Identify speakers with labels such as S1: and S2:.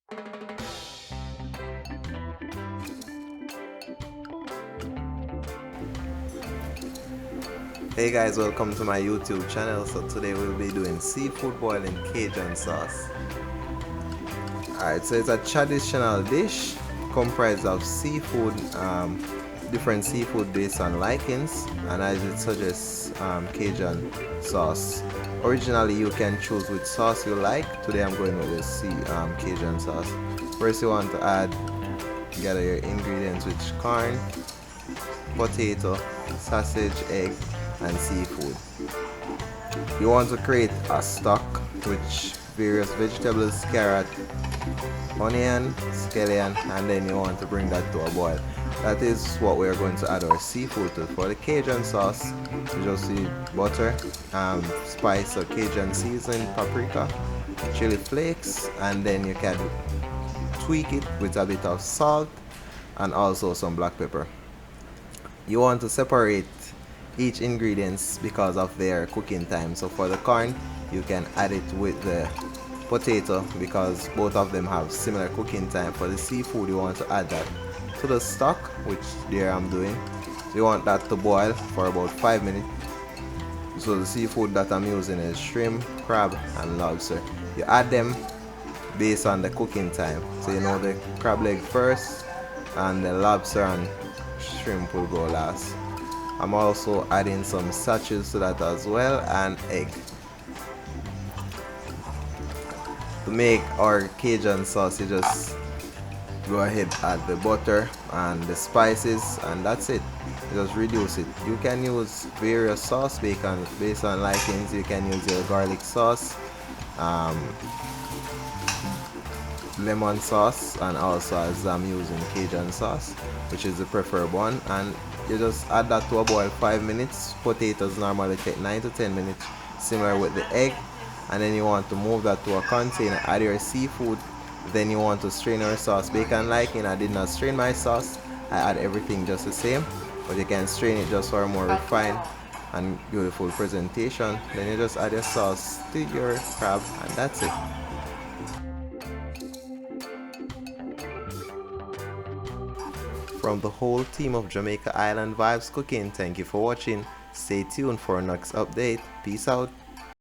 S1: Hey guys, welcome to my YouTube channel. So today we'll be doing seafood boil in Cajun sauce. Alright, so it's a traditional dish comprised of seafood, different seafood based on likings, and as it suggests, Cajun sauce. Originally you can choose which sauce you like. Today I'm going with the Cajun sauce. First you want to gather your ingredients, which corn, potato, sausage, egg, and seafood. You want to create a stock which various vegetables, carrot, onion, scallion, and then you want to bring that to a boil. That is what we are going to add our seafood to. For the Cajun sauce, you just see butter, spice or Cajun seasoning, paprika, chili flakes, and then you can tweak it with a bit of salt and also some black pepper. You want to separate each ingredients because of their cooking time. So for the corn, you can add it with the potato because both of them have similar cooking time. For the seafood, you want to add that to the stock, which there I'm doing. So you want that to boil for about 5 minutes. So the seafood that I'm using is shrimp, crab, and lobster. You add them based on the cooking time. So you know the crab leg first, and the lobster and shrimp will go last. I'm also adding some sausages to that as well, and egg. To make our Cajun sauce, you just go ahead, add the butter and the spices, and that's it. You just reduce it. You can use various sauce based on likings. You can use your garlic sauce, lemon sauce, and also as I'm using Cajun sauce, which is the preferred one, and you just add that to a boil 5 minutes. Potatoes normally take 9 to 10 minutes, similar with the egg. And then you want to move that to a container, add your seafood, then you want to strain your sauce. Bacon liking, I did not strain my sauce, I add everything just the same, but you can strain it just for a more refined and beautiful presentation. Then you just add your sauce to your crab, and that's it. From the whole team of Jamaica Island Vibes Cooking, thank you for watching. Stay tuned for our next update. Peace out.